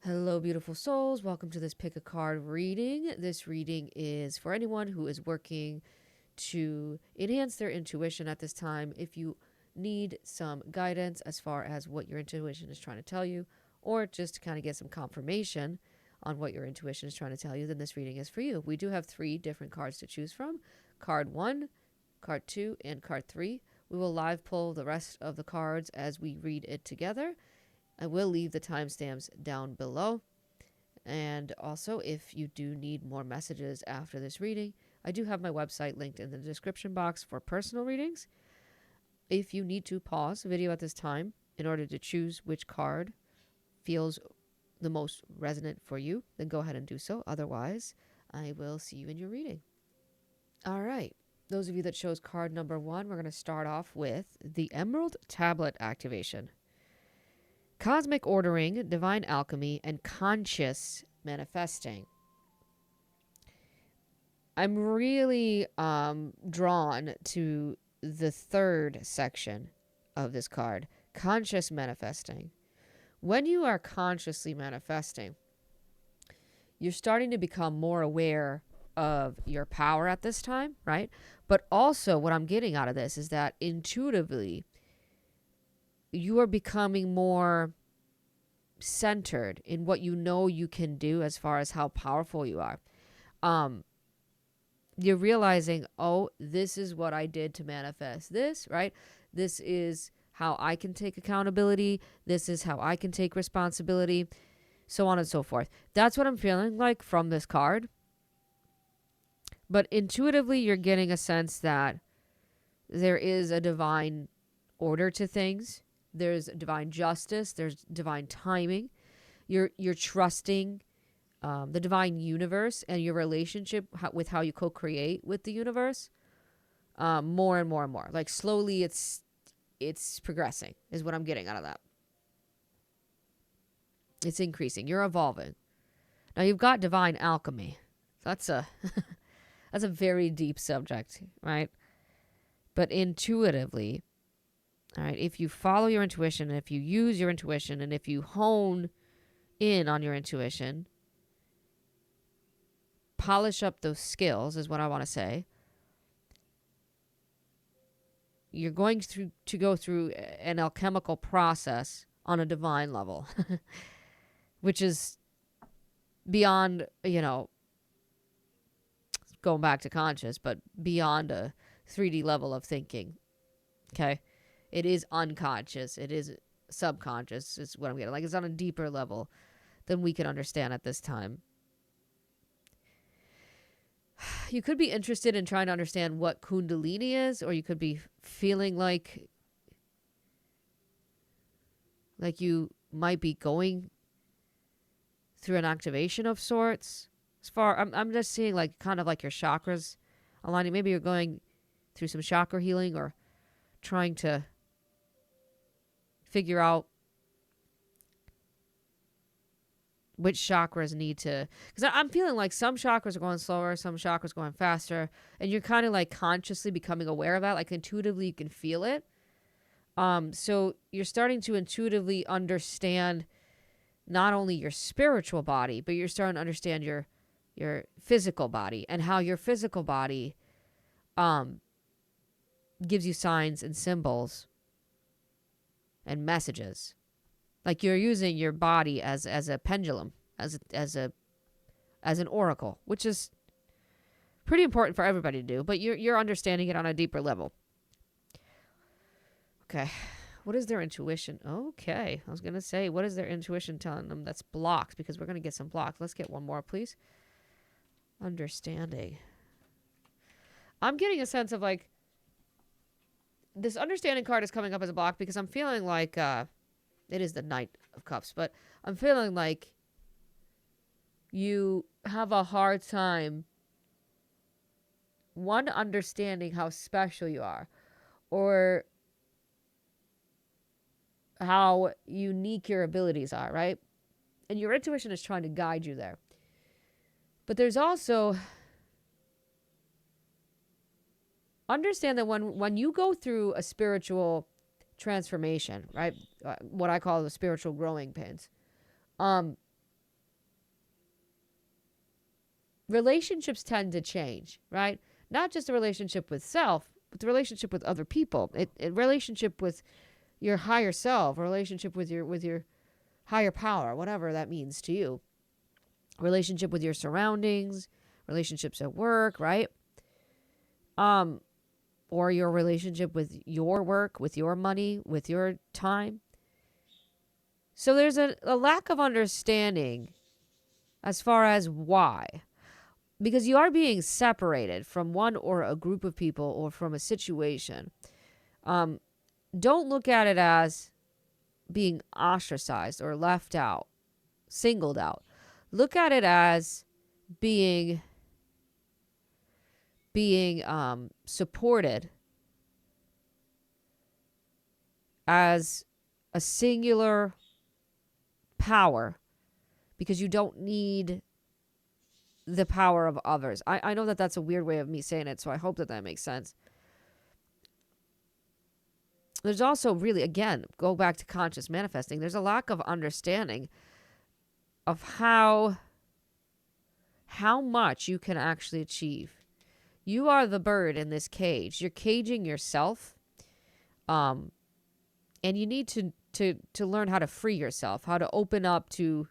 Hello, beautiful souls. Welcome to this pick a card reading. This reading is for anyone who is working to enhance their intuition at this time. If you need some guidance as far as what your intuition is trying to tell you, or just to kind of get some confirmation on what your intuition is trying to tell you, then this reading is for you. We do have 3 different cards to choose from: card 1, card 2, and card 3. We will live pull the rest of the cards as we read it together. I will leave the timestamps down below. And also, if you do need more messages after this reading, I do have my website linked in the description box for personal readings. If you need to pause the video at this time in order to choose which card feels the most resonant for you, then go ahead and do so. Otherwise, I will see you in your reading. All right. Those of you that chose card number 1, we're going to start off with the Emerald Tablet activation. Cosmic ordering, divine alchemy, and conscious manifesting. I'm really drawn to the 3rd section of this card, conscious manifesting. When you are consciously manifesting, you're starting to become more aware of your power at this time, right? But also what I'm getting out of this is that intuitively, you are becoming more centered in what you know you can do as far as how powerful you are. You're realizing, oh, this is what I did to manifest this, right? This is how I can take accountability. This is how I can take responsibility, so on and so forth. That's what I'm feeling like from this card. But intuitively, you're getting a sense that there is a divine order to things. There's divine justice. There's divine timing. You're trusting the divine universe and your relationship with how you co-create with the universe more and more and more. Like slowly, it's progressing is what I'm getting out of that. It's increasing. You're evolving. Now you've got divine alchemy. That's a that's a very deep subject, right? But intuitively, all right, if you follow your intuition, and if you use your intuition, and if you hone in on your intuition, polish up those skills is what I want to say. You're going to go through an alchemical process on a divine level, which is beyond, going back to conscious, but beyond a 3D level of thinking. Okay? It is unconscious. It is subconscious is what I'm getting. Like, it's on a deeper level than we can understand at this time. You could be interested in trying to understand what Kundalini is, or you could be feeling like you might be going through an activation of sorts. I'm just seeing like kind of like your chakras aligning. Maybe you're going through some chakra healing or trying to figure out which chakras need to, because I'm feeling like some chakras are going slower, some chakras going faster, and you're kind of like consciously becoming aware of that. Like intuitively you can feel it. So you're starting to intuitively understand not only your spiritual body, but you're starting to understand your physical body, and how your physical body gives you signs and symbols and messages. Like you're using your body as a pendulum, as an oracle, which is pretty important for everybody to do, but you're understanding it on a deeper level. Okay. What is their intuition? Okay. I was going to say, what is their intuition telling them that's blocked? Because we're going to get some blocks. Let's get one more, please. Understanding. I'm getting a sense of like, this understanding card is coming up as a block because I'm feeling like, it is the Knight of Cups, but I'm feeling like you have a hard time, one, understanding how special you are, or how unique your abilities are, right? And your intuition is trying to guide you there. But there's also, understand that when you go through a spiritual transformation, right? What I call the spiritual growing pains. relationships tend to change, right? Not just a relationship with self, but the relationship with other people. A relationship with your higher self, a relationship with your higher power, whatever that means to you. Relationship with your surroundings, relationships at work, right? Or your relationship with your work, with your money, with your time. So there's a lack of understanding as far as why. Because you are being separated from one or a group of people or from a situation. Don't look at it as being ostracized or left out, singled out. Look at it as being supported as a singular power, because you don't need the power of others. I know that that's a weird way of me saying it, so I hope that that makes sense. There's also really, again, go back to conscious manifesting. There's a lack of understanding of how much you can actually achieve. You are the bird in this cage. You're caging yourself. And you need to learn how to free yourself, how to open up to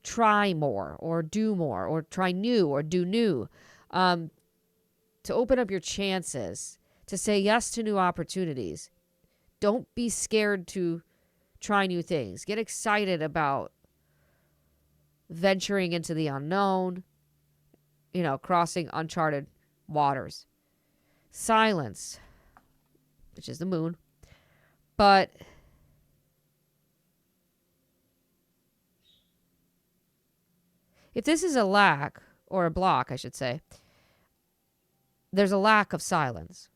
try more or do more or try new or do new. To open up your chances, to say yes to new opportunities. Don't be scared to try new things. Get excited about venturing into the unknown, crossing uncharted waters. Silence, which is the moon. But if this is a lack, or a block, I should say, there's a lack of silence.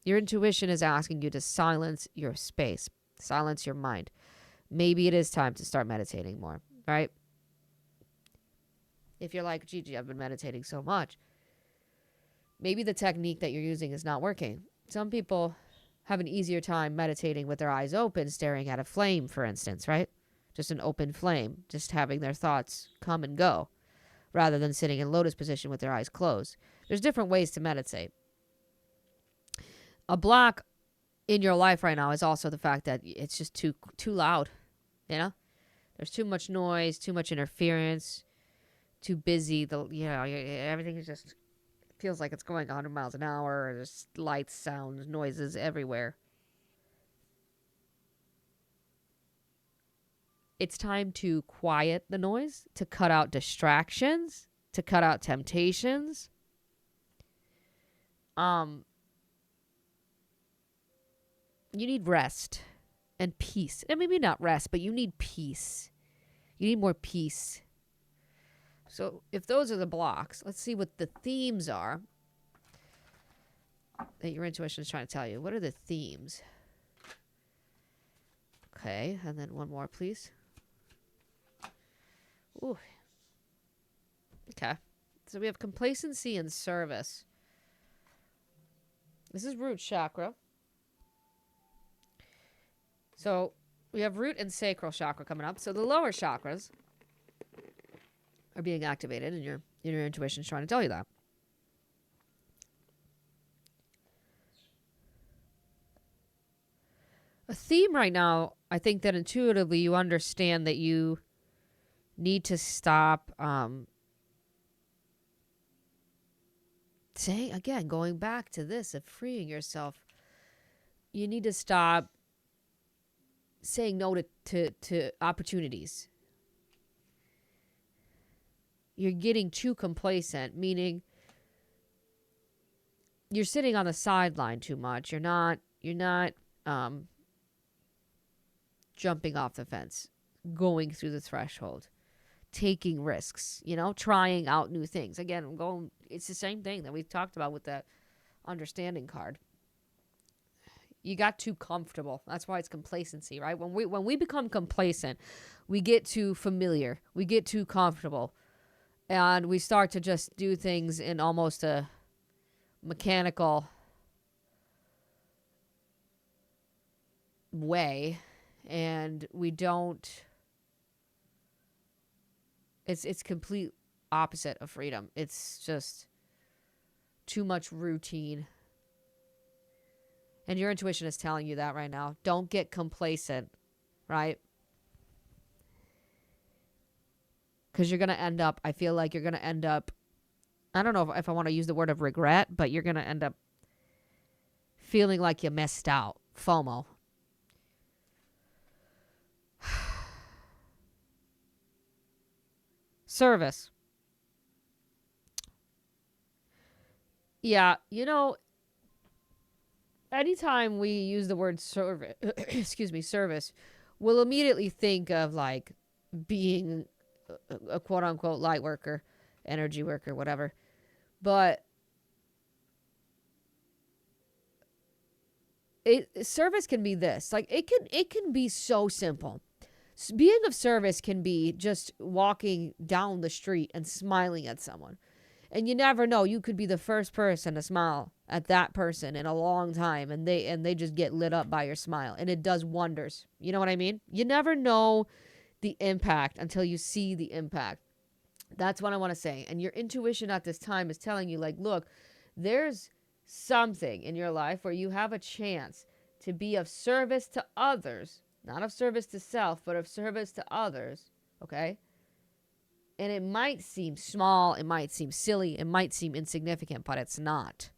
Your intuition is asking you to silence your space, silence your mind. Maybe it is time to start meditating more, right? If you're like, Gigi, I've been meditating so much, maybe the technique that you're using is not working. Some people have an easier time meditating with their eyes open, staring at a flame, for instance, right? Just an open flame, just having their thoughts come and go, rather than sitting in lotus position with their eyes closed. There's different ways to meditate. A block in your life right now is also the fact that it's just too loud, There's too much noise, too much interference, too busy. Everything is just feels like it's going 100 miles an hour. There's lights, sounds, noises everywhere. It's time to quiet the noise, to cut out distractions, to cut out temptations. You need rest and peace. And maybe not rest, but you need peace. You need more peace. So if those are the blocks, let's see what the themes are that your intuition is trying to tell you. What are the themes? Okay, and then one more, please. Ooh. Okay. So we have complacency and service. This is root chakra. So we have root and sacral chakra coming up. So the lower chakras are being activated, and your intuition is trying to tell you that. A theme right now, I think that intuitively you understand that you need to stop saying, again, going back to this of freeing yourself, you need to stop saying no to opportunities. You're getting too complacent, meaning you're sitting on the sideline too much. You're not jumping off the fence, going through the threshold, taking risks, trying out new things. Again, it's the same thing that we've talked about with that understanding card. You got too comfortable. That's why it's complacency, right? When we become complacent, we get too familiar. We get too comfortable. And we start to just do things in almost a mechanical way. And we don't... It's complete opposite of freedom. It's just too much routine. And your intuition is telling you that right now. Don't get complacent, right? Because you're going to end up, I feel like you're going to end up, I don't know if I want to use the word of regret, but you're going to end up feeling like you missed out. FOMO. Service. Yeah, you know, anytime we use the word service, service, we'll immediately think of like being a quote unquote light worker, energy worker, whatever. But service can be this. Like it can be so simple. Being of service can be just walking down the street and smiling at someone. And you never know, you could be the first person to smile at that person in a long time, and they just get lit up by your smile, and it does wonders. You know what I mean? You never know the impact until you see the impact. That's what I want to say. And your intuition at this time is telling you, like, look, there's something in your life where you have a chance to be of service to others, not of service to self, but of service to others. Okay? And it might seem small, it might seem silly, it might seem insignificant, but it's not.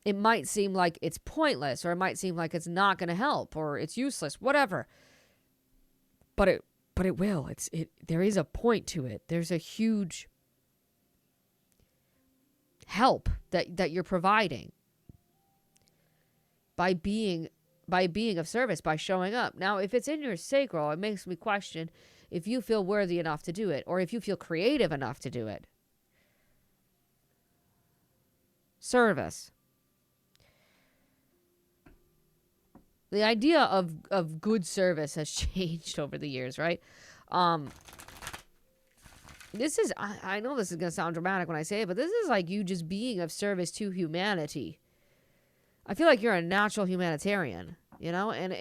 It might seem like it's pointless, or it might seem like it's not going to help, or it's useless, whatever. But it will. There is a point to it. There's a huge help that you're providing by being of service, by showing up. Now, if it's in your sacral, it makes me question if you feel worthy enough to do it, or if you feel creative enough to do it. Service. The idea of good service has changed over the years, right? This is, I know this is going to sound dramatic when I say it, but this is like you just being of service to humanity. I feel like you're a natural humanitarian, you know, and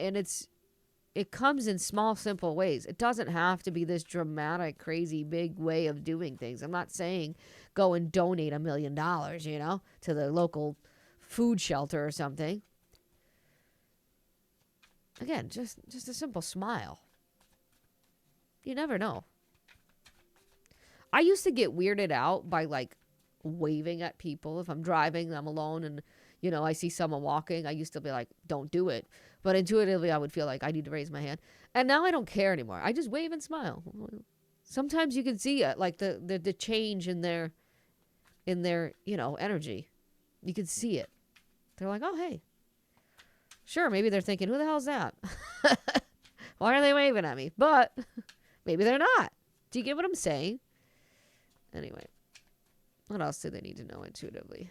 it comes in small, simple ways. It doesn't have to be this dramatic, crazy, big way of doing things. I'm not saying go and donate $1 million, you know, to the local food shelter or something. Again, just a simple smile. You never know. I used to get weirded out by like waving at people if I'm driving, I'm alone, and you know, I see someone walking. I used to be like, don't do it. But intuitively, I would feel like I need to raise my hand. And now I don't care anymore. I just wave and smile. Sometimes you can see it, like the change in their, you know, energy. You can see it. They're like, oh, hey. Sure, maybe they're thinking, who the hell's that? Why are they waving at me? But maybe they're not. Do you get what I'm saying? Anyway, what else do they need to know intuitively?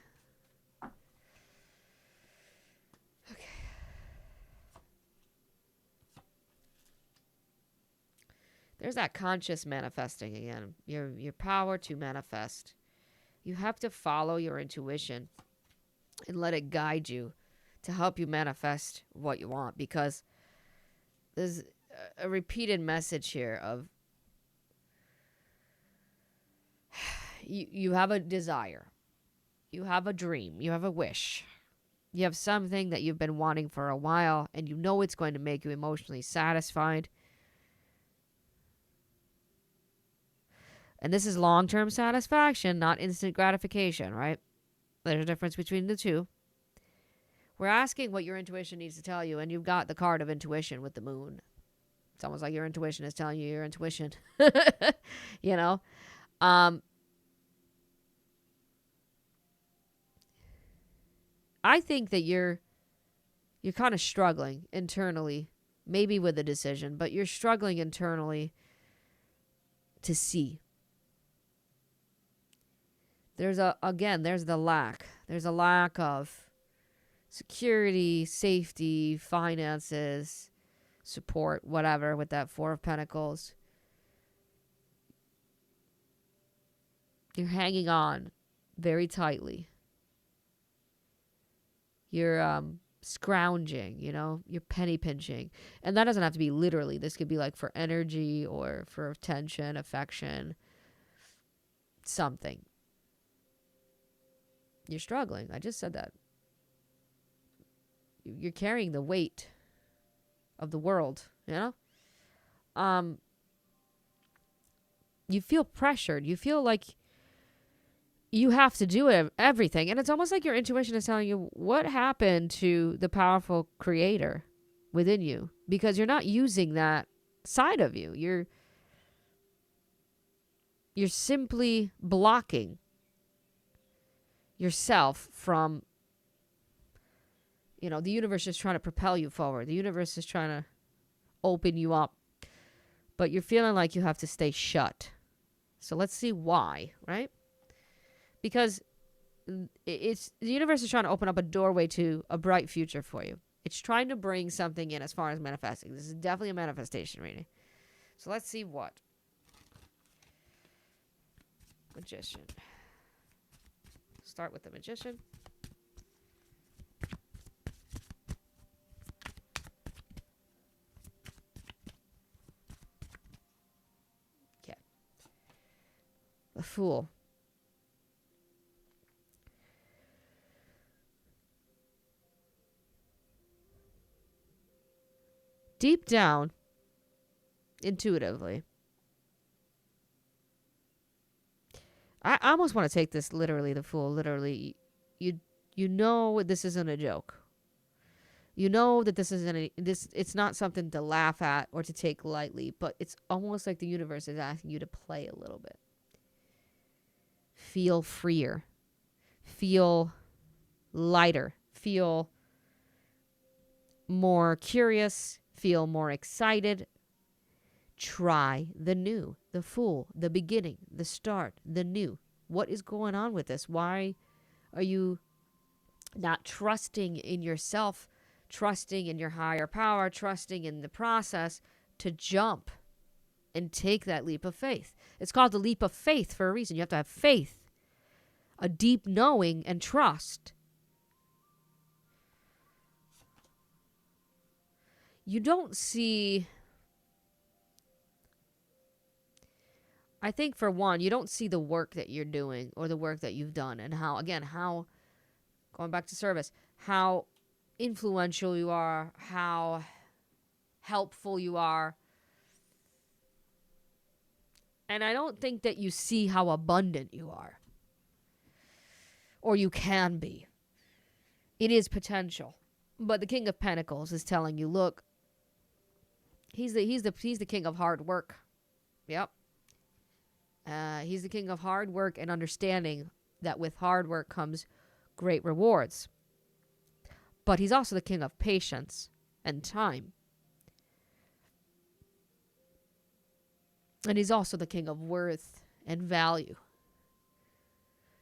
There's that conscious manifesting again. Your power to manifest. You have to follow your intuition and let it guide you to help you manifest what you want, because there's a repeated message here of you have a desire. You have a dream. You have a wish. You have something that you've been wanting for a while, and you know it's going to make you emotionally satisfied. And this is long-term satisfaction, not instant gratification, right? There's a difference between the two. We're asking what your intuition needs to tell you, and you've got the card of intuition with the moon. It's almost like your intuition is telling you your intuition. You know? I think that you're kind of struggling internally, maybe with a decision, but you're struggling internally to see. There's the lack. There's a lack of security, safety, finances, support, whatever, with that Four of Pentacles. You're hanging on very tightly. You're scrounging, you know, you're penny pinching. And that doesn't have to be literally. This could be like for energy or for attention, affection. something. You're struggling. I just said that. You're carrying the weight of the world, you know? You feel pressured. You feel like you have to do everything. And it's almost like your intuition is telling you what happened to the powerful creator within you, because you're not using that side of you. You're simply blocking yourself from, the universe is trying to propel you forward. The universe is trying to open you up, but you're feeling like you have to stay shut. So let's see why, right? Because it's the universe is trying to open up a doorway to a bright future for you. It's trying to bring something in as far as manifesting. This is definitely a manifestation reading. So let's see what. Magician. Start with the Magician. Okay. The Fool. Deep down, intuitively, I almost want to take this literally, the Fool. Literally, you know this isn't a joke. You know that this isn't it's not something to laugh at or to take lightly, but it's almost like the universe is asking you to play a little bit. Feel freer. Feel lighter. Feel more curious. Feel more excited. Try the new, the Fool, the beginning, the start, the new. What is going on with this? Why are you not trusting in yourself, trusting in your higher power, trusting in the process to jump and take that leap of faith? It's called the leap of faith for a reason. You have to have faith, a deep knowing and trust. You don't see, I think for one, you don't see the work that you're doing or the work that you've done and how, going back to service, how influential you are, how helpful you are. And I don't think that you see how abundant you are or you can be. It is potential. But the King of Pentacles is telling you, look, he's the king of hard work. Yep. He's the king of hard work and understanding that with hard work comes great rewards. But he's also the king of patience and time. And he's also the king of worth and value.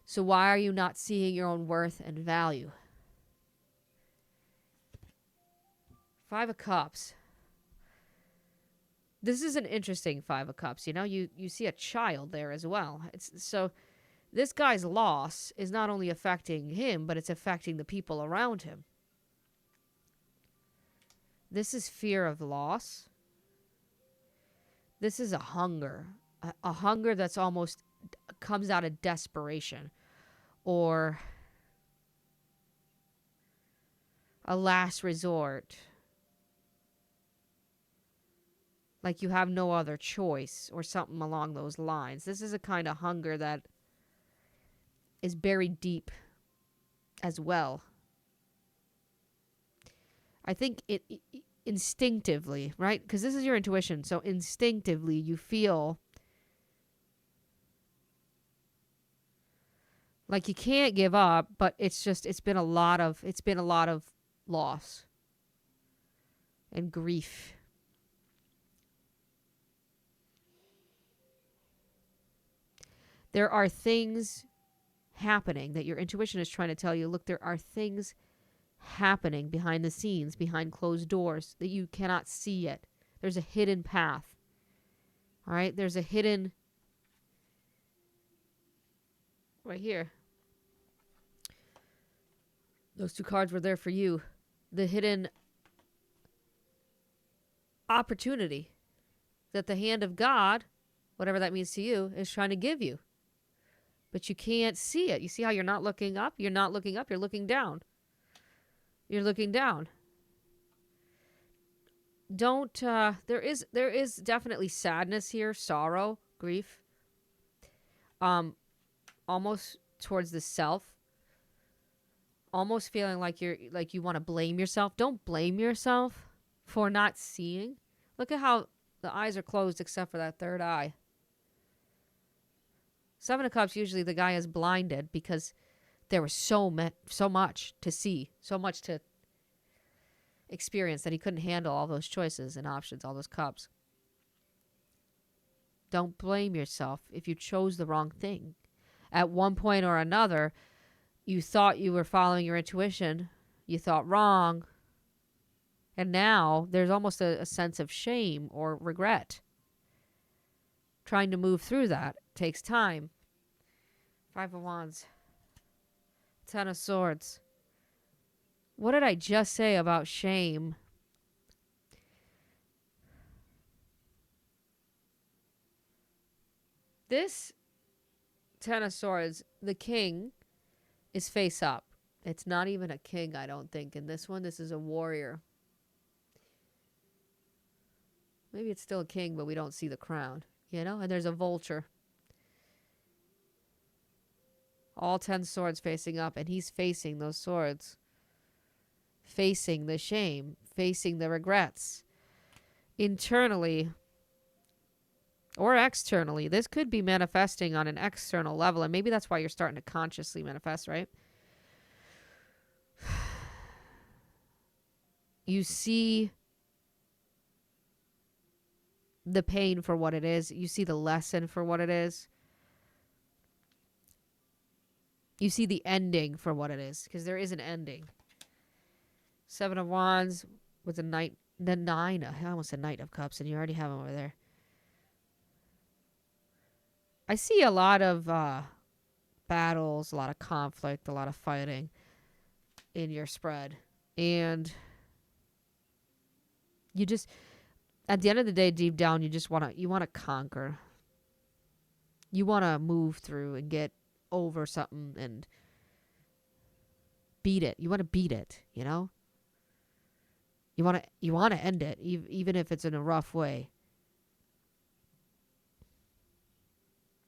So why are you not seeing your own worth and value? Five of Cups. This is an interesting Five of Cups. You see a child there as well. So this guy's loss is not only affecting him, but it's affecting the people around him. This is fear of loss. This is a hunger. A hunger that's almost comes out of desperation. Or a last resort. Like you have no other choice or something along those lines. This is a kind of hunger that is buried deep as well. I think it instinctively, right? Because this is your intuition. So instinctively you feel like you can't give up, but it's been a lot of loss and grief. There are things happening that your intuition is trying to tell you. Look, there are things happening behind the scenes, behind closed doors that you cannot see yet. There's a hidden path. All right? There's a hidden... Right here. Those two cards were there for you. The hidden opportunity that the hand of God, whatever that means to you, is trying to give you. but you can't see it. You see how you're not looking up? You're not looking up. You're looking down. You're looking down. Don't, there is definitely sadness here, sorrow, grief. Almost towards the self. Almost feeling like you want to blame yourself. Don't blame yourself for not seeing. Look at how the eyes are closed except for that third eye. Seven of Cups, usually the guy is blinded because there was so much to see, so much to experience that he couldn't handle all those choices and options, all those cups. Don't blame yourself if you chose the wrong thing. At one point or another, you thought you were following your intuition. You thought wrong. And now there's almost a sense of shame or regret. Trying to move through that takes time. 5 of Wands. 10 of Swords. What did I just say about shame? This 10 of Swords, the king is face up. It's not even a king, I don't think. In this one, this is a warrior. Maybe it's still a king, but we don't see the crown, you know? And there's a vulture. All 10 swords facing up, and he's facing those swords. Facing the shame, facing the regrets. Internally or externally, this could be manifesting on an external level, and maybe that's why you're starting to consciously manifest, right? You see the pain for what it is. You see the lesson for what it is. You see the ending for what it is, because there is an ending. 7 of Wands with the Knight, the 9. I almost said Knight of Cups, and you already have them over there. I see a lot of battles, a lot of conflict, a lot of fighting in your spread. And you just, at the end of the day, deep down, you want to conquer. You want to move through and get over something and beat it. You want to beat it, you know? You want to end it, even if it's in a rough way.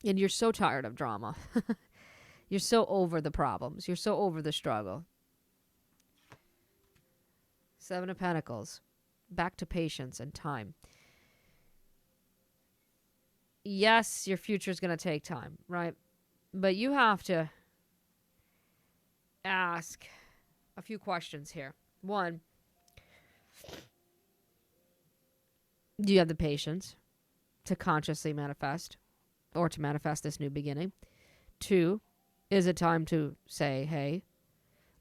And you're so tired of drama. You're so over the problems. You're so over the struggle. 7 of Pentacles. Back to patience and time. Yes, your future is going to take time, right? But you have to ask a few questions here. 1, do you have the patience to consciously manifest or to manifest this new beginning? 2, is it time to say, hey,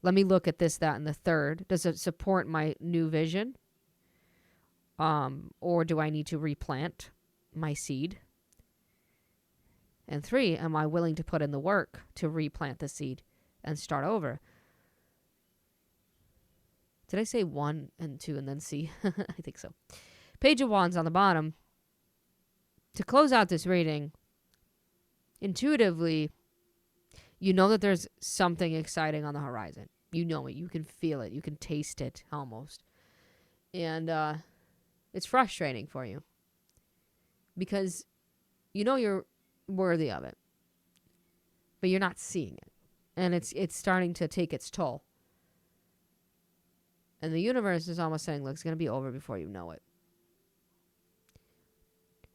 let me look at this, that, and the third. Does it support my new vision? Or do I need to replant my seed? And 3, am I willing to put in the work to replant the seed and start over? Did I say 1 and 2 and then C? I think so. Page of Wands on the bottom. To close out this reading, intuitively, you know that there's something exciting on the horizon. You know it. You can feel it. You can taste it almost. And it's frustrating for you because you know you're worthy of it, but you're not seeing it. And it's starting to take its toll. And the universe is almost saying, look, it's going to be over before you know it.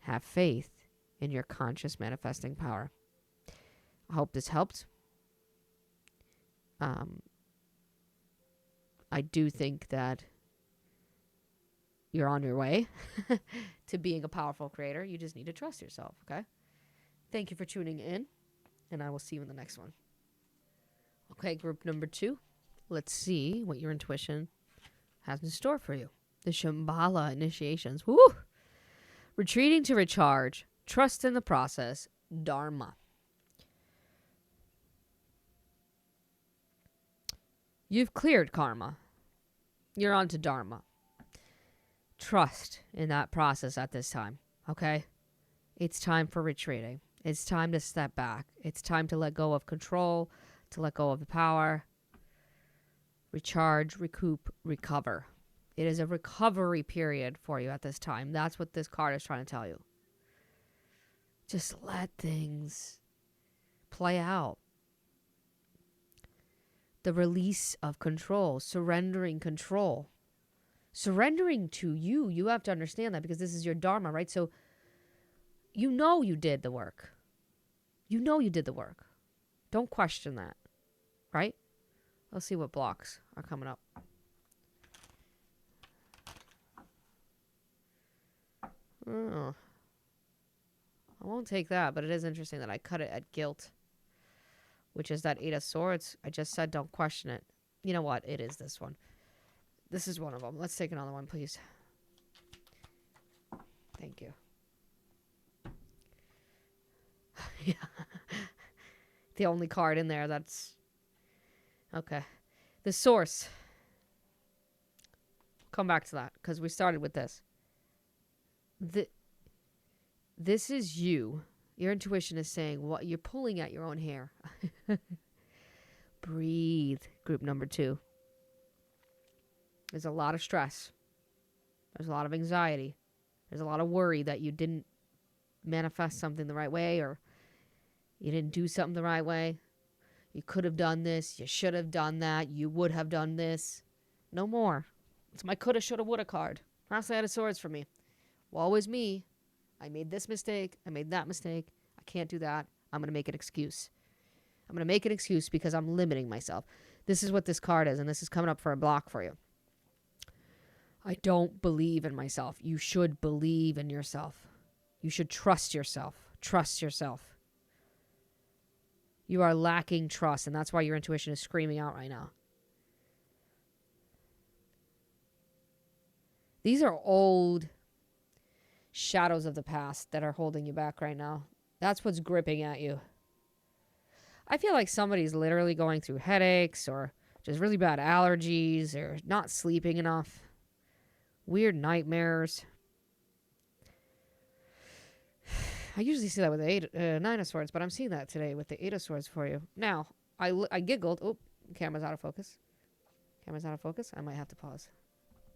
Have faith in your conscious manifesting power. I hope this helped. I do think that you're on your way to being a powerful creator. You just need to trust yourself, okay? Thank you for tuning in, and I will see you in the next one. Okay, group number 2. Let's see what your intuition has in store for you. The Shambhala initiations. Woo! Retreating to recharge. Trust in the process. Dharma. You've cleared karma. You're on to Dharma. Trust in that process at this time, okay? It's time for retreating. It's time to step back. It's time to let go of control, to let go of the power, recharge, recoup, recover. It is a recovery period for you at this time. That's what this card is trying to tell you. Just let things play out. The release of control, surrendering control. Surrendering to you. You have to understand that because this is your dharma, right? So you know you did the work. You know you did the work. Don't question that, right? Let's see what blocks are coming up. Oh. I won't take that, but it is interesting that I cut it at guilt, which is that Eight of Swords. I just said don't question it. You know what? It is this one. This is one of them. Let's take another one, please. Thank you. Yeah. The only card in there that's... Okay. The Source. Come back to that, because we started with this. This is you. Your intuition is saying what you're pulling at your own hair. Breathe, group number 2. There's a lot of stress. There's a lot of anxiety. There's a lot of worry that you didn't manifest something the right way, or you didn't do something the right way. You could have done this. You should have done that. You would have done this. No more. It's my coulda, shoulda, woulda card. Last Eight of Swords for me. Woe is me. I made this mistake. I made that mistake. I can't do that. I'm going to make an excuse. I'm going to make an excuse because I'm limiting myself. This is what this card is, and this is coming up for a block for you. I don't believe in myself. You should believe in yourself. You should trust yourself. Trust yourself. You are lacking trust, and that's why your intuition is screaming out right now. These are old shadows of the past that are holding you back right now. That's what's gripping at you. I feel like somebody's literally going through headaches or just really bad allergies or not sleeping enough. Weird nightmares. I usually see that with the Nine of Swords, but I'm seeing that today with the Eight of Swords for you. Now, I giggled. Oh, camera's out of focus. Camera's out of focus. I might have to pause.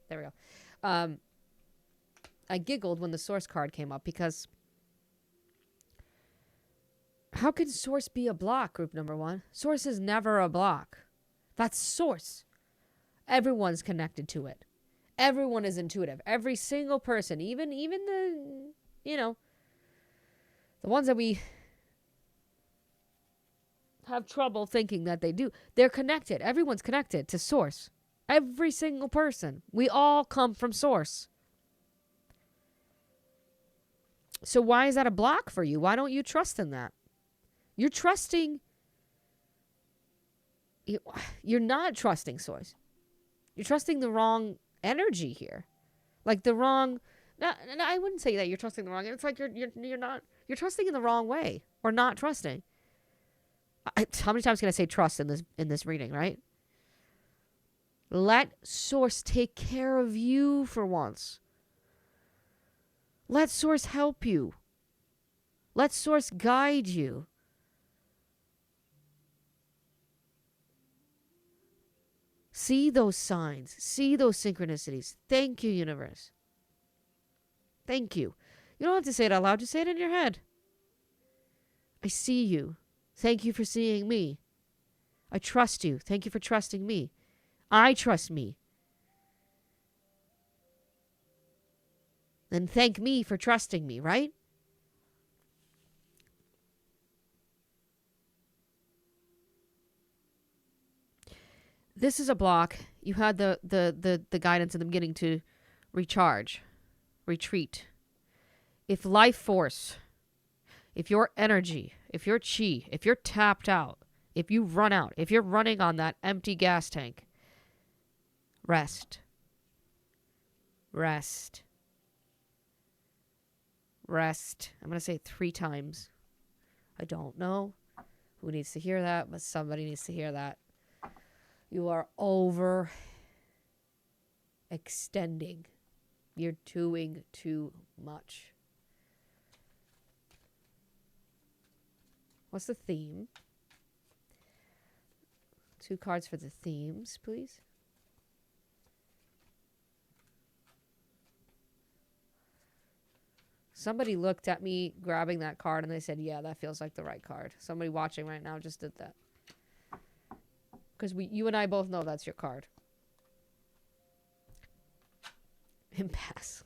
There we go. I giggled when the Source card came up because how can Source be a block, group number 1? Source is never a block. That's Source. Everyone's connected to it. Everyone is intuitive. Every single person, even the, the ones that we have trouble thinking that they do, they're connected. Everyone's connected to Source. Every single person. We all come from Source. So why is that a block for you? Why don't you trust in that? You're trusting... You're not trusting Source. You're trusting the wrong energy here. Like the wrong... No, I wouldn't say that you're trusting the wrong... It's like you're not... You're trusting in the wrong way. Or not trusting. How many times can I say trust in this reading, right? Let Source take care of you for once. Let Source help you. Let Source guide you. See those signs. See those synchronicities. Thank you, universe. Thank you. You don't have to say it out loud. Just say it in your head. I see you. Thank you for seeing me. I trust you. Thank you for trusting me. I trust me. Then thank me for trusting me, right? This is a block. You had the guidance in the beginning to recharge, retreat. If life force, if your energy, if your chi, if you're tapped out, if you run out, if you're running on that empty gas tank, rest. Rest. Rest. I'm going to say it 3 times. I don't know who needs to hear that, but somebody needs to hear that. You are over extending. You're doing too much. What's the theme? 2 cards for the themes, please. Somebody looked at me grabbing that card and they said, yeah, that feels like the right card. Somebody watching right now just did that. Because you and I both know that's your card. Impasse.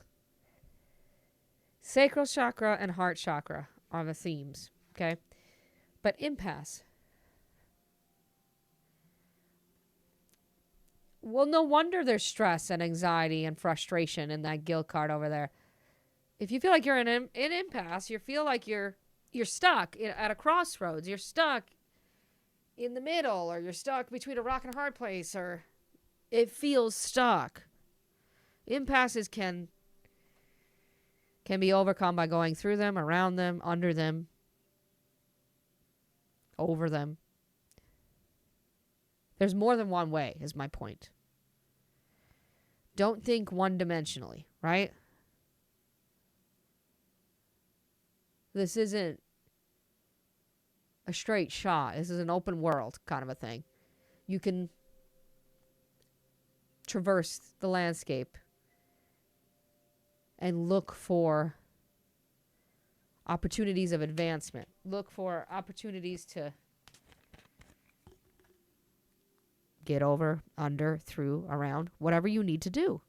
Sacral chakra and heart chakra are the themes, okay? But impasse. Well, no wonder there's stress and anxiety and frustration in that guilt card over there. If you feel like you're in an impasse, you feel like you're stuck at a crossroads. You're stuck in the middle, or you're stuck between a rock and a hard place, or it feels stuck. Impasses can be overcome by going through them, around them, under them, over them. There's more than one way, is my point. Don't think one-dimensionally, right? This isn't a straight shot. This is an open world kind of a thing. You can traverse the landscape and look for opportunities of advancement. Look for opportunities to get over, under, through, around, whatever you need to do.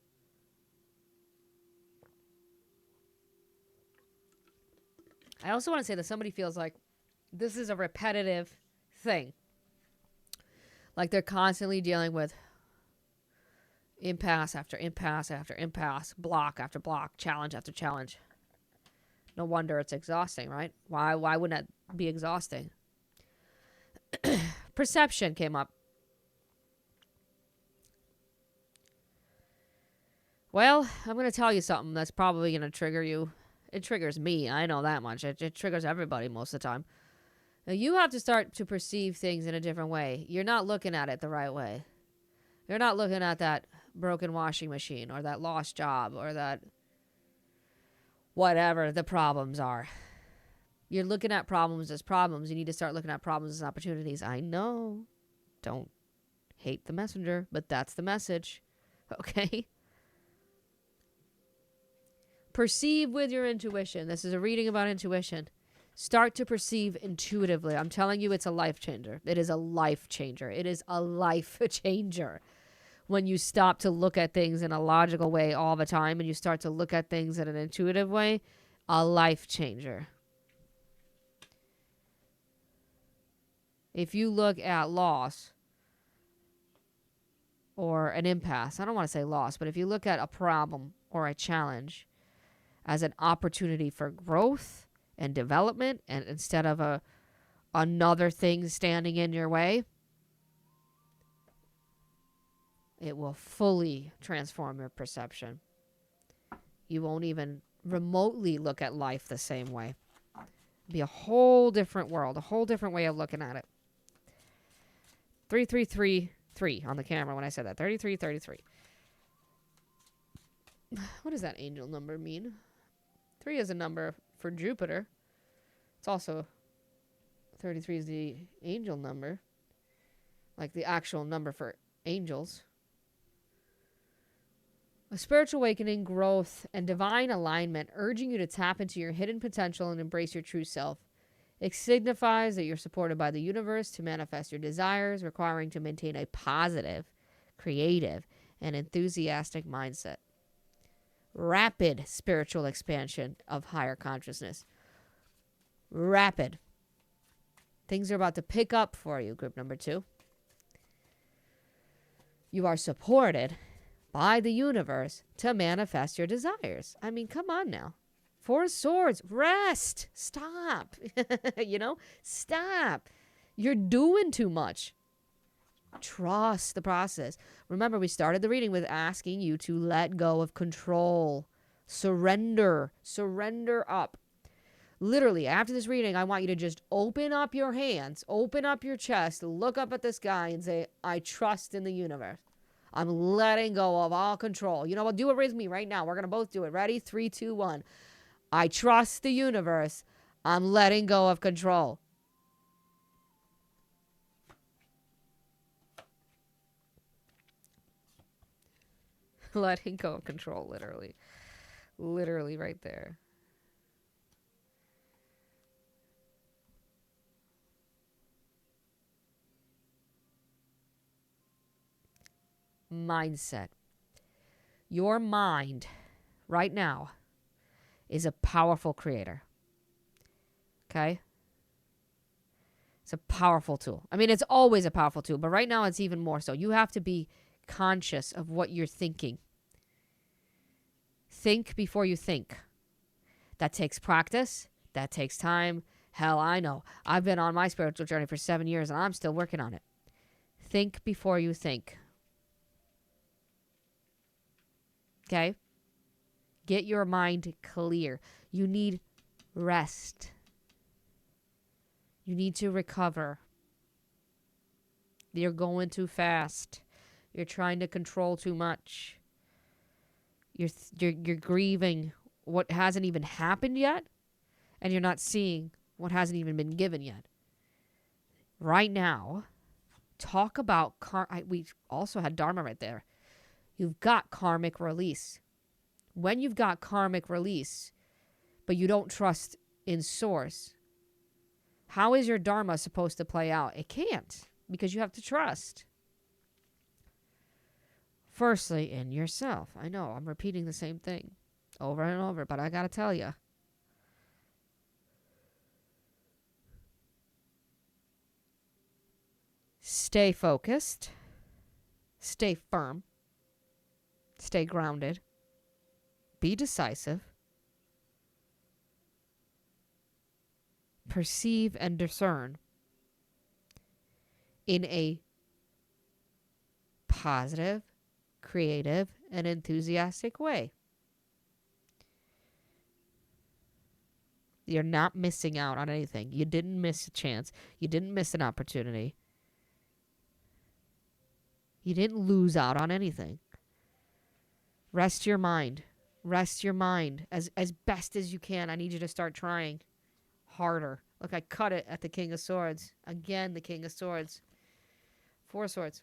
I also want to say that somebody feels like this is a repetitive thing. Like they're constantly dealing with impasse after impasse after impasse, block after block, challenge after challenge. No wonder it's exhausting, right? Why wouldn't that be exhausting? Perception came up. Well, I'm going to tell you something that's probably going to trigger you. It triggers me. I know that much. It triggers everybody most of the time. Now, you have to start to perceive things in a different way. You're not looking at it the right way. You're not looking at that broken washing machine or that lost job or that whatever the problems are. You're looking at problems as problems. You need to start looking at problems as opportunities. I know. Don't hate the messenger, but that's the message. Okay? Perceive with your intuition. This is a reading about intuition. Start to perceive intuitively. I'm telling you, it's a life changer. It is a life changer. It is a life changer. When you stop to look at things in a logical way all the time and you start to look at things in an intuitive way, a life changer. If you look at loss or an impasse, I don't want to say loss, but if you look at a problem or a challenge as an opportunity for growth and development, and instead of another thing standing in your way, it will fully transform your perception. You won't even remotely look at life the same way. It'll be a whole different world, a whole different way of looking at it. 3333 on the camera when I said that. 3333. What does that angel number mean? 3 is a number for Jupiter. It's also 33 is the angel number, like the actual number for angels. A spiritual awakening, growth, and divine alignment, urging you to tap into your hidden potential and embrace your true self. It signifies that you're supported by the universe to manifest your desires, requiring to maintain a positive, creative, and enthusiastic mindset. Rapid spiritual expansion of higher consciousness. Rapid. Things are about to pick up for you, group number 2. You are supported by the universe to manifest your desires. I mean, come on now. 4 of Swords. Rest. Stop. Stop. You're doing too much. Trust the process. Remember, we started the reading with asking you to let go of control. Surrender. Surrender up. Literally, after this reading, I want you to just open up your hands, open up your chest, look up at the sky and say, I trust in the universe. I'm letting go of all control. You know what? Do it with me right now. We're going to both do it. Ready? 3, 2, 1. I trust the universe. I'm letting go of control. Letting go of control, literally. Literally right there. Mindset. Your mind right now is a powerful creator. Okay? It's a powerful tool. I mean, it's always a powerful tool, but right now it's even more so. You have to be conscious of what you're thinking. Think before you think. That takes practice. That takes time. Hell, I know. I've been on my spiritual journey for 7 years and I'm still working on it. Think before you think. Okay? Get your mind clear. You need rest. You need to recover. You're going too fast. You're trying to control too much. You're grieving what hasn't even happened yet, and you're not seeing what hasn't even been given yet. Right now, talk about we also had Dharma right there. You've got karmic release. When you've got karmic release, but you don't trust in source, how is your Dharma supposed to play out? It can't, because you have to trust. Firstly, in yourself. I know, I'm repeating the same thing over and over, but I gotta tell you. Stay focused. Stay firm. Stay grounded. Be decisive. Perceive and discern in a positive, creative, and enthusiastic way. You're not missing out on anything. You didn't miss a chance. You didn't miss an opportunity. You didn't lose out on anything. Rest your mind. Rest your mind as best as you can. I need you to start trying harder. Look, I cut it at the King of Swords. Again, the King of Swords. 4 swords.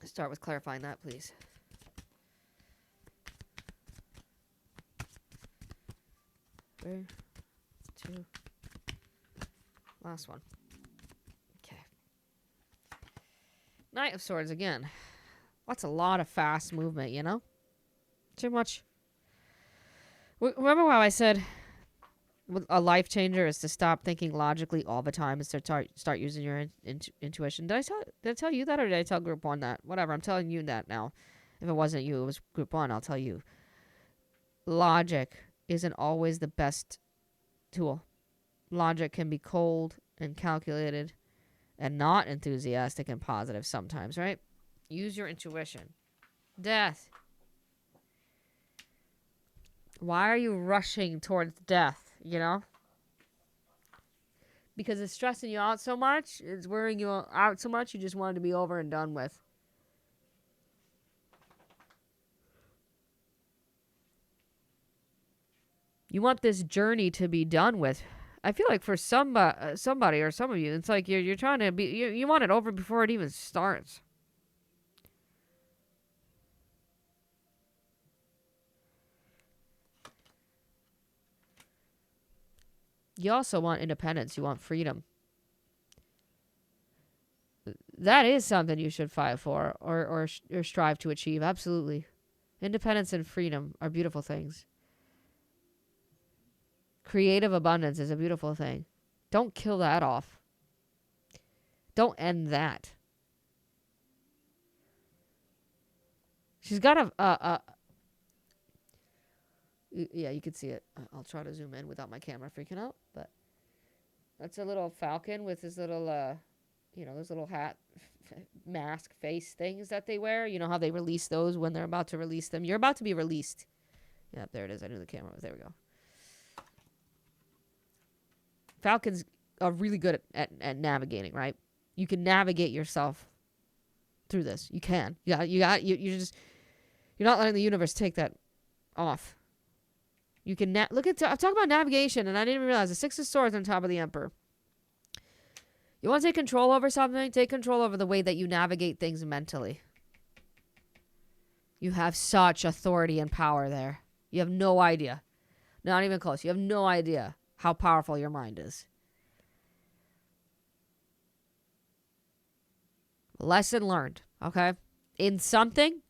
Start with clarifying that, please. Three, 2. Last one. Okay. Knight of Swords again. That's a lot of fast movement, you know? Too much. Remember how I said a life changer is to stop thinking logically all the time and start using your intuition? Did I tell you that, or did I tell Group 1 that? Whatever, I'm telling you that now. If it wasn't you, it was Group 1, I'll tell you. Logic isn't always the best tool. Logic can be cold and calculated and not enthusiastic and positive sometimes, right? Use your intuition. Death. Why are you rushing towards death, you know? Because it's stressing you out so much, it's wearing you out so much, you just want it to be over and done with. You want this journey to be done with. I feel like for somebody or some of you, it's like you're trying to be, you want it over before it even starts. You also want independence. You want freedom. That is something you should fight for or strive to achieve. Absolutely. Independence and freedom are beautiful things. Creative abundance is a beautiful thing. Don't kill that off. Don't end that. She's got yeah, you can see it. I'll try to zoom in without my camera freaking out, but that's a little falcon with his little, those little hat, mask, face things that they wear. You know how they release those when they're about to release them? You're about to be released. Yeah, there it is. I knew the camera was. There we go. Falcons are really good at navigating, right? You can navigate yourself through this. You can. You're not letting the universe take that off. You can look at. I'm talking about navigation, and I didn't even realize the 6 of Swords on top of the Emperor. You want to take control over something? Take control over the way that you navigate things mentally. You have such authority and power there. You have no idea. Not even close. You have no idea how powerful your mind is. Lesson learned, okay? In something,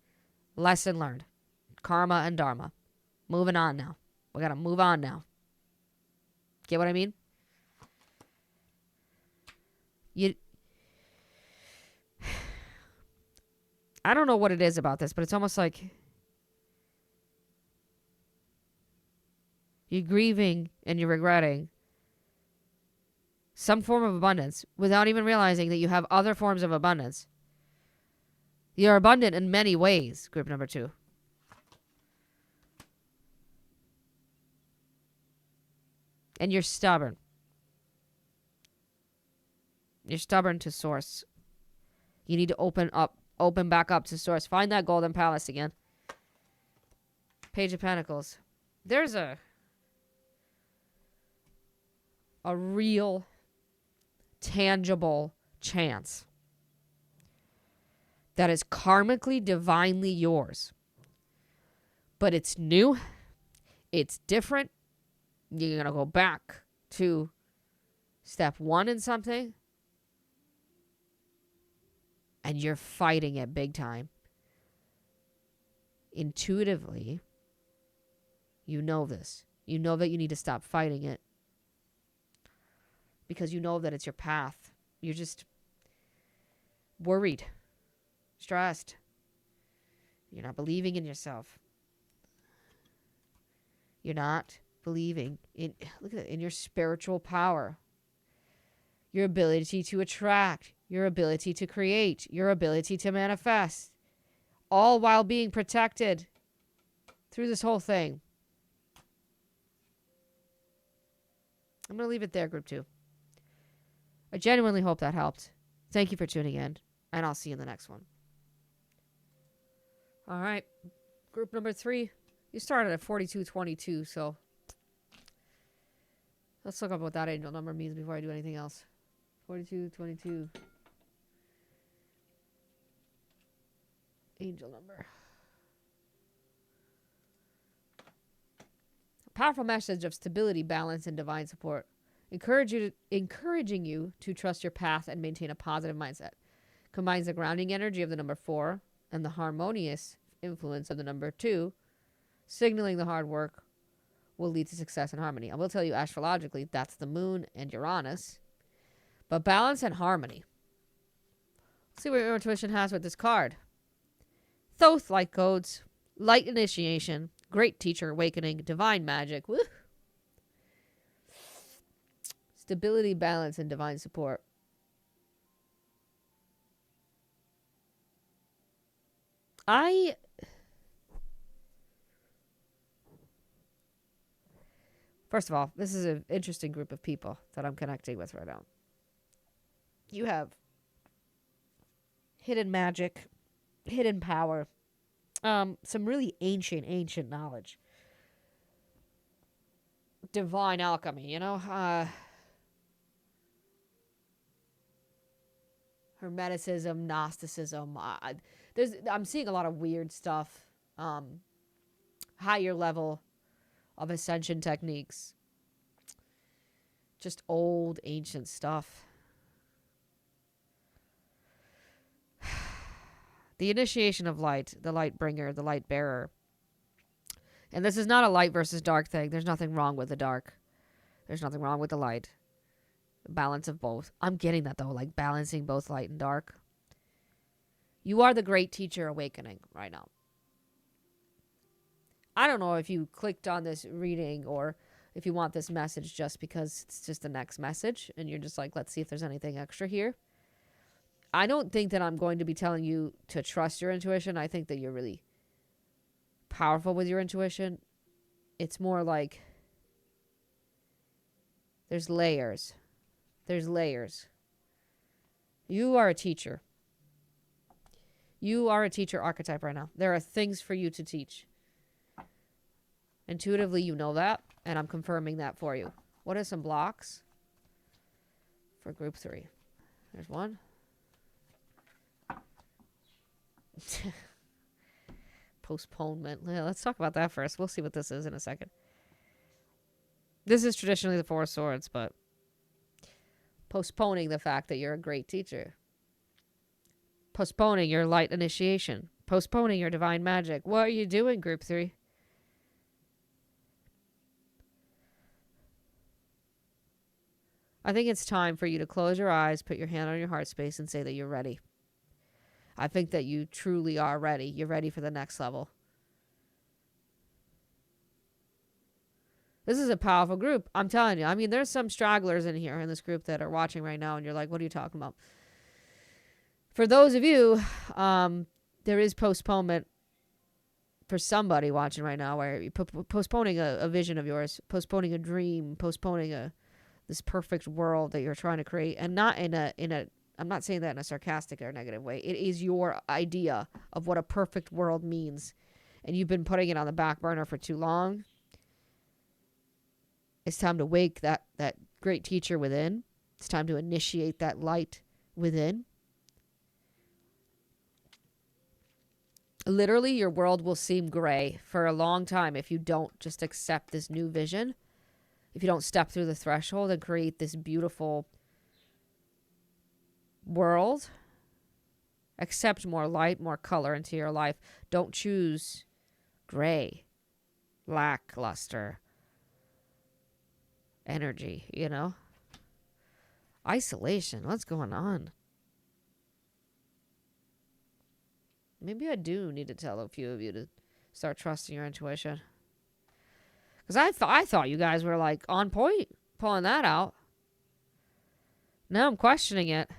lesson learned. Karma and dharma. Moving on now. We gotta move on now. Get what I mean? I don't know what it is about this, but it's almost like you're grieving and you're regretting some form of abundance without even realizing that you have other forms of abundance. You're abundant in many ways, group number 2. And you're stubborn. You're stubborn to source. You need to open back up to source. Find that golden palace again. Page of Pentacles. There's a real, tangible chance that is karmically, divinely yours. But it's new. It's different. You're going to go back to step 1 in something. And you're fighting it big time. Intuitively, you know this. You know that you need to stop fighting it. Because you know that it's your path. You're just worried, stressed. You're not believing in yourself. You're not believing in, look at it, in your spiritual power. Your ability to attract, your ability to create, your ability to manifest. All while being protected through this whole thing. I'm going to leave it there, group 2. I genuinely hope that helped. Thank you for tuning in, and I'll see you in the next one. All right. Group number 3. You started at 4222, so let's look up what that angel number means before I do anything else. 4222. Angel number. A powerful message of stability, balance, and divine support. Encouraging you to trust your path and maintain a positive mindset. Combines the grounding energy of the number 4 and the harmonious influence of the number 2, signaling the hard work will lead to success and harmony. I will tell you, astrologically, that's the moon and Uranus. But balance and harmony. Let's see what your intuition has with this card. Thoth light codes, light initiation, great teacher awakening, divine magic. Woo. Stability, balance, and divine support. First of all, this is an interesting group of people that I'm connecting with right now. You have hidden magic, hidden power, some really ancient knowledge. Divine alchemy, you know? Hermeticism, Gnosticism. I'm seeing a lot of weird stuff. Higher level of ascension techniques. Just old, ancient stuff. The initiation of light, the light bringer, the light bearer. And this is not a light versus dark thing. There's nothing wrong with the dark. There's nothing wrong with the light. Balance of both. I'm getting that though, like balancing both light and dark. You are the great teacher awakening right now. I don't know if you clicked on this reading or if you want this message just because it's just the next message and you're just like, let's see if there's anything extra here. I don't think that I'm going to be telling you to trust your intuition. I think that you're really powerful with your intuition. It's more like there's layers. There's layers. You are a teacher. You are a teacher archetype right now. There are things for you to teach. Intuitively, you know that, and I'm confirming that for you. What are some blocks for group 3? There's one. Postponement. Yeah, let's talk about that first. We'll see what this is in a second. This is traditionally the Four of Swords, but postponing the fact that you're a great teacher. Postponing your light initiation. Postponing your divine magic. What are you doing, Group 3? I think it's time for you to close your eyes, put your hand on your heart space, and say that you're ready. I think that you truly are ready. You're ready for the next level. This is a powerful group. I'm telling you. I mean, there's some stragglers in here in this group that are watching right now, and you're like, what are you talking about? For those of you, there is postponement for somebody watching right now, where you're postponing a vision of yours, postponing a dream, postponing this perfect world that you're trying to create, and not in a I'm not saying that in a sarcastic or negative way. It is your idea of what a perfect world means, and you've been putting it on the back burner for too long. It's time to wake that great teacher within. It's time to initiate that light within. Literally, your world will seem gray for a long time if you don't just accept this new vision. If you don't step through the threshold and create this beautiful world. Accept more light, more color into your life. Don't choose gray, lackluster energy, you know? Isolation. What's going on? Maybe I do need to tell a few of you to start trusting your intuition. Because I thought you guys were like on point pulling that out. Now I'm questioning it.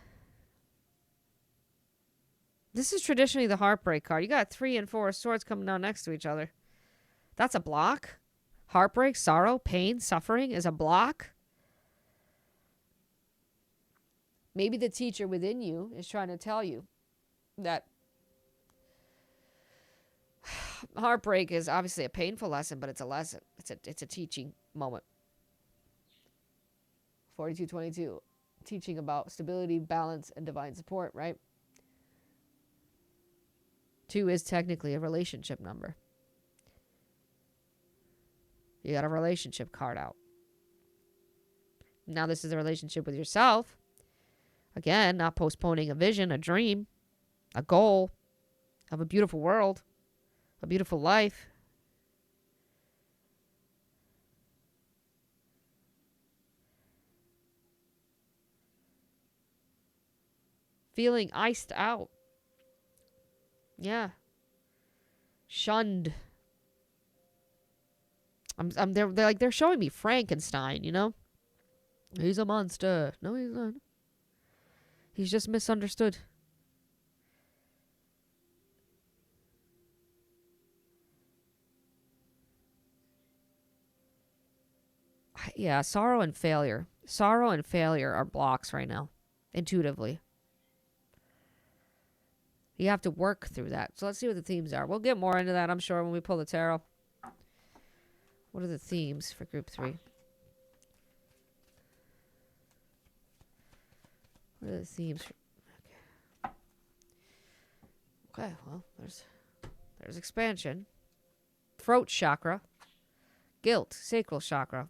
This is traditionally the heartbreak card. You got 3 and 4 swords coming down next to each other. That's a block. Heartbreak, sorrow, pain, suffering is a block. Maybe the teacher within you is trying to tell you that heartbreak is obviously a painful lesson, but it's a lesson. It's a teaching moment. 4222, teaching about stability, balance, and divine support, right? 2 is technically a relationship number. You got a relationship card out. Now this is a relationship with yourself. Again, not postponing a vision, a dream, a goal of a beautiful world, a beautiful life. Feeling iced out. Yeah. Shunned. They're showing me Frankenstein, you know? He's a monster. No, he's not. He's just misunderstood. Yeah, sorrow and failure. Sorrow and failure are blocks right now, intuitively. You have to work through that. So let's see what the themes are. We'll get more into that, I'm sure, when we pull the tarot. What are the themes for group 3? What are the themes? Okay, well, there's expansion. Throat chakra. Guilt. Sacral chakra.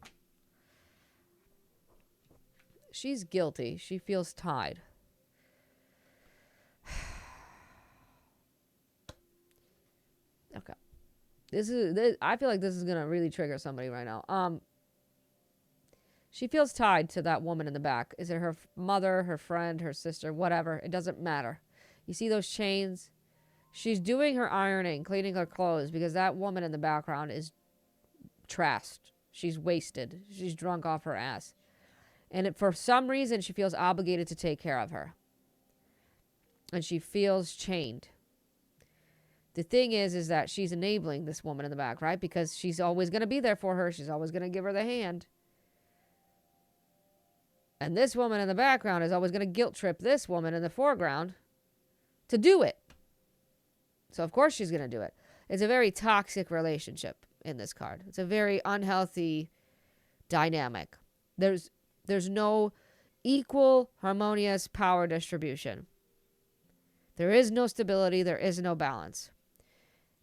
She's guilty. She feels tied. Okay. This I feel like this is going to really trigger somebody right now. She feels tied to that woman in the back. Is it her mother, her friend, her sister, whatever? It doesn't matter. You see those chains? She's doing her ironing, cleaning her clothes, because that woman in the background is trashed. She's wasted. She's drunk off her ass. And for some reason, she feels obligated to take care of her. And she feels chained. The thing is that she's enabling this woman in the back, right? Because she's always going to be there for her. She's always going to give her the hand. And this woman in the background is always going to guilt trip this woman in the foreground to do it. So, of course, she's going to do it. It's a very toxic relationship in this card. It's a very unhealthy dynamic. There's no equal, harmonious power distribution. There is no stability. There is no balance.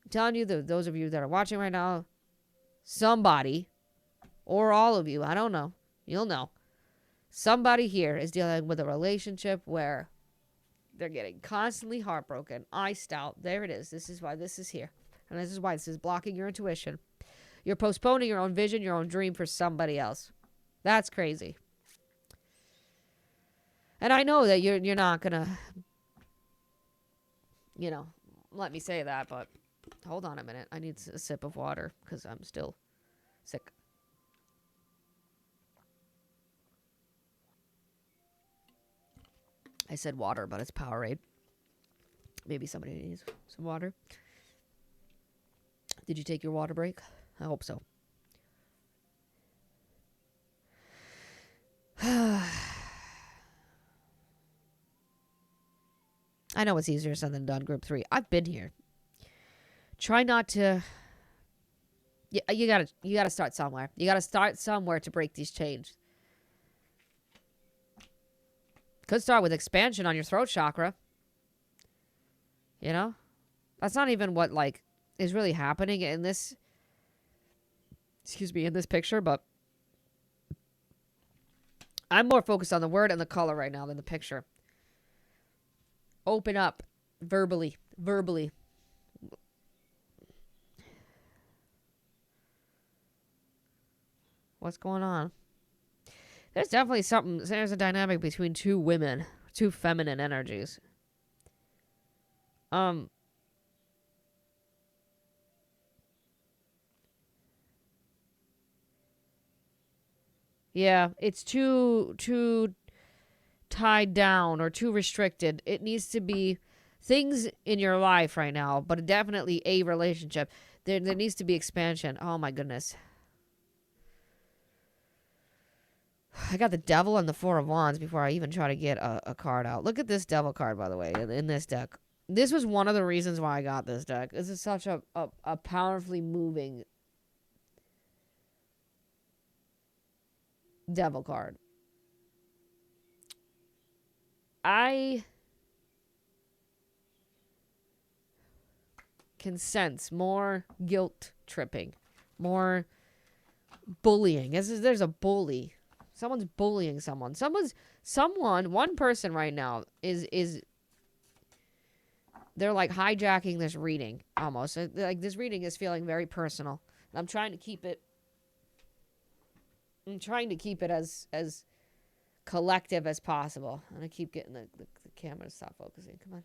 I'm telling you, those of you that are watching right now, somebody, or all of you, I don't know, you'll know. Somebody here is dealing with a relationship where they're getting constantly heartbroken, iced out. There it is. This is why this is here. And this is why this is blocking your intuition. You're postponing your own vision, your own dream for somebody else. That's crazy. And I know that you're not going to, let me say that, but hold on a minute. I need a sip of water because I'm still sick. I said water, but it's Powerade. Maybe somebody needs some water. Did you take your water break? I hope so. I know it's easier said than done, group 3. I've been here. Try not to... You gotta start somewhere. You gotta start somewhere to break these chains. Could start with expansion on your throat chakra. You know? That's not even what, is really happening in this... in this picture, but... I'm more focused on the word and the color right now than the picture. Open up. Verbally. What's going on? There's definitely there's a dynamic between two women, two feminine energies. Yeah, it's too tied down or too restricted. It needs to be things in your life right now, but definitely a relationship. There needs to be expansion. Oh my goodness. I got the Devil and the Four of Wands before I even try to get a card out. Look at this Devil card, by the way, in this deck. This was one of the reasons why I got this deck. This is such a powerfully moving Devil card. I can sense more guilt tripping, more bullying. There's a bully. Someone's bullying someone. One person right now is they're like hijacking this reading almost. Like this reading is feeling very personal. And I'm trying to keep it as collective as possible. And I keep getting the camera to stop focusing. Come on.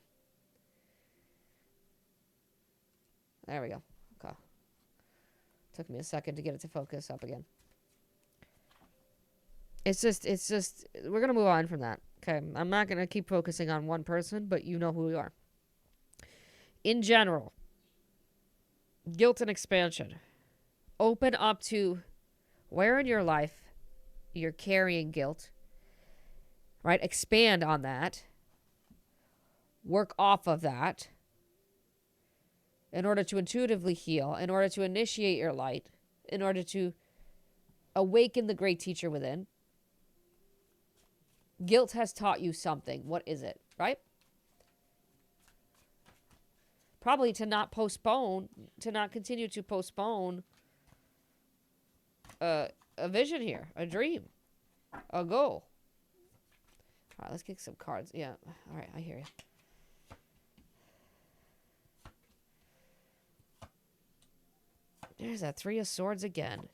There we go. Okay. Took me a second to get it to focus up again. It's just, we're going to move on from that. Okay. I'm not going to keep focusing on one person, but you know who we are. In general, guilt and expansion. Open up to where in your life you're carrying guilt, right? Expand on that. Work off of that in order to intuitively heal, in order to initiate your light, in order to awaken the great teacher within. Guilt has taught you something. What is it, right? Probably to not continue to postpone a vision here, a dream, a goal. All right, let's get some cards. Yeah, all right, I hear you. There's that Three of Swords again.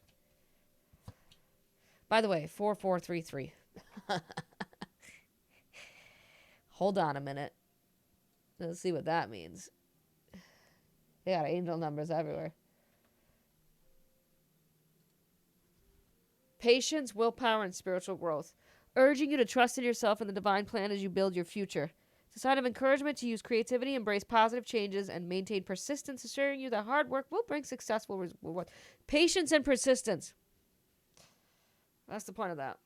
By the way, 4433. Hold on a minute. Let's see what that means. They got angel numbers everywhere. Patience, willpower, and spiritual growth. Urging you to trust in yourself and the divine plan as you build your future. It's a sign of encouragement to use creativity, embrace positive changes, and maintain persistence, assuring you that hard work will bring successful results. Patience and persistence. That's the point of that.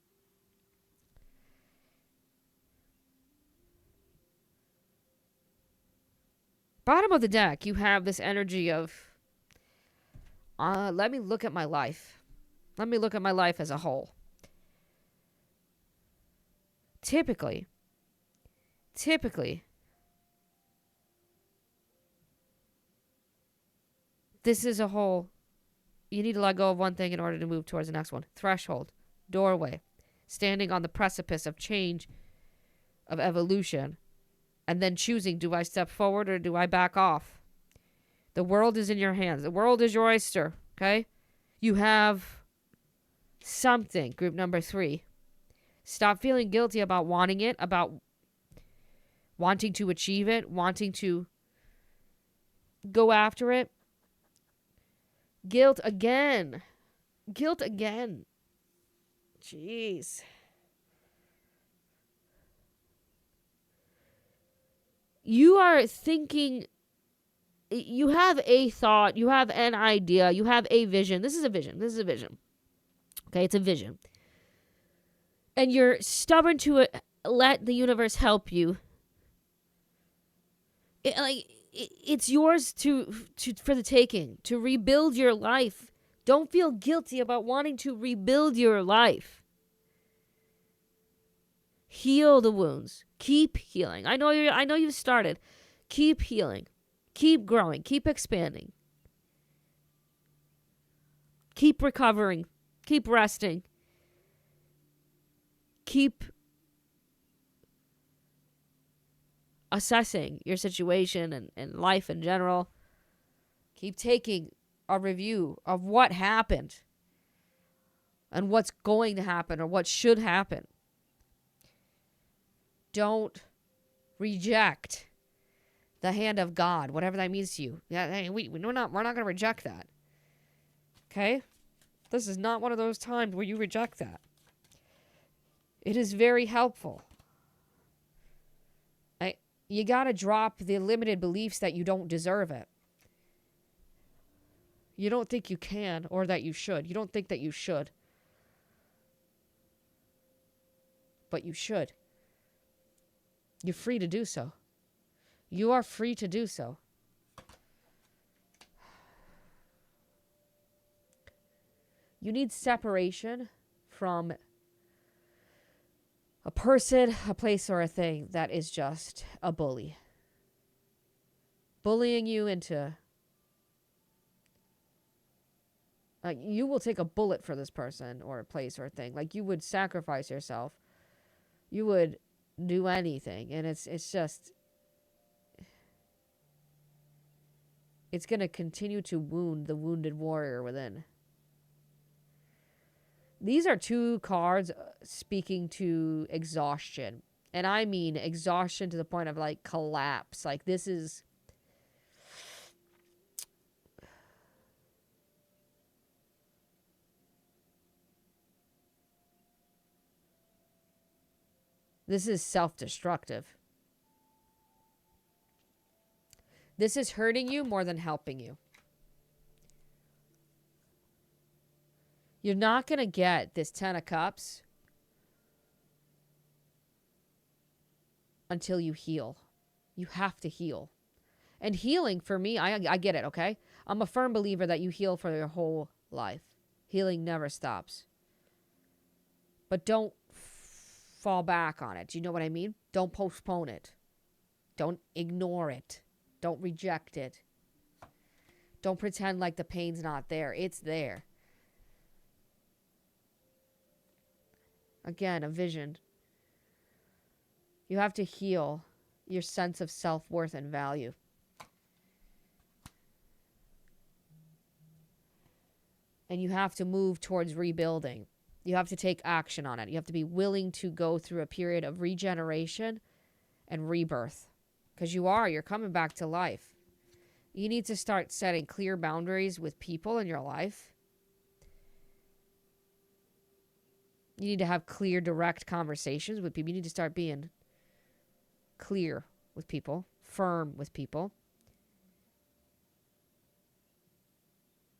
Bottom of the deck, you have this energy of, let me look at my life. Let me look at my life as a whole. Typically, this is a whole, you need to let go of one thing in order to move towards the next one. Threshold, doorway, standing on the precipice of change, of evolution, and then choosing, do I step forward or do I back off? The world is in your hands. The world is your oyster, okay? You have something. Group number 3. Stop feeling guilty about wanting it, about wanting to achieve it, wanting to go after it. Guilt again. Guilt again. Jeez. You are thinking, you have a thought, you have an idea, you have a vision. This is a vision. This is a vision. Okay, it's a vision. And you're stubborn to let the universe help you. It's yours to for the taking, to rebuild your life. Don't feel guilty about wanting to rebuild your life. Heal the wounds. Keep healing. I know you've started. Keep healing. Keep growing. Keep expanding. Keep recovering. Keep resting. Keep assessing your situation and life in general. Keep taking a review of what happened and what's going to happen or what should happen. Don't reject the hand of God, whatever that means to you. Yeah, we're not going to reject that. Okay? This is not one of those times where you reject that. It is very helpful. You got to drop the limited beliefs that you don't deserve it. You don't think you can or that you should. You don't think that you should. But you should. You're free to do so. You are free to do so. You need separation from a person, a place, or a thing that is just a bully. Bullying you into... you will take a bullet for this person or a place or a thing. Like, you would sacrifice yourself. You would do anything. And it's just... it's going to continue to wound the wounded warrior within. These are 2 cards speaking to exhaustion. And I mean exhaustion to the point of like collapse. Like this is... this is self-destructive. This is hurting you more than helping you. You're not going to get this 10 of Cups until you heal. You have to heal. And healing, for me, I get it, okay? I'm a firm believer that you heal for your whole life. Healing never stops. But don't fall back on it. Do you know what I mean? Don't postpone it. Don't ignore it. Don't reject it. Don't pretend like the pain's not there. It's there. Again, a vision. You have to heal your sense of self-worth and value. And you have to move towards rebuilding. You have to take action on it. You have to be willing to go through a period of regeneration and rebirth. Because you're coming back to life. You need to start setting clear boundaries with people in your life. You need to have clear, direct conversations with people. You need to start being clear with people, firm with people.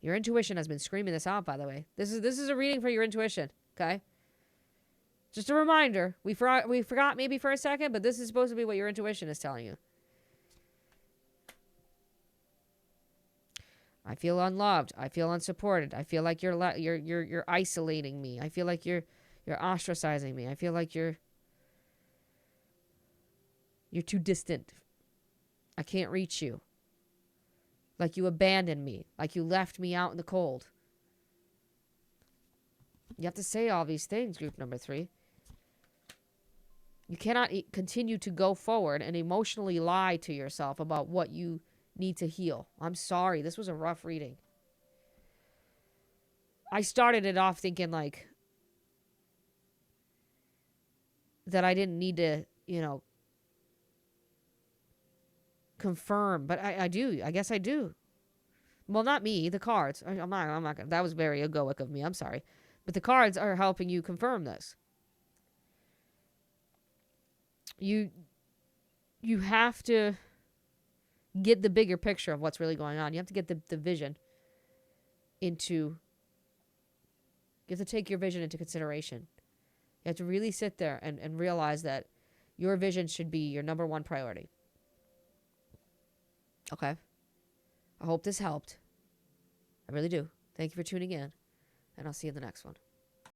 Your intuition has been screaming this out, by the way. This is a reading for your intuition, okay? Just a reminder. We forgot maybe for a second, but this is supposed to be what your intuition is telling you. I feel unloved. I feel unsupported. I feel like you're isolating me. I feel like you're ostracizing me. I feel like you're too distant. I can't reach you. Like you abandoned me. Like you left me out in the cold. You have to say all these things, group number 3. You cannot continue to go forward and emotionally lie to yourself about what you need to heal. I'm sorry. This was a rough reading. I started it off thinking like that I didn't need to, confirm, but I do. I guess I do. Well, not me, the cards. I'm not gonna, that was very egoic of me. I'm sorry. But the cards are helping you confirm this. You have to get the bigger picture of what's really going on. You have to get the vision into, you have to take your vision into consideration. You have to really sit there and realize that your vision should be your number one priority. Okay? I hope this helped. I really do. Thank you for tuning in, and I'll see you in the next one.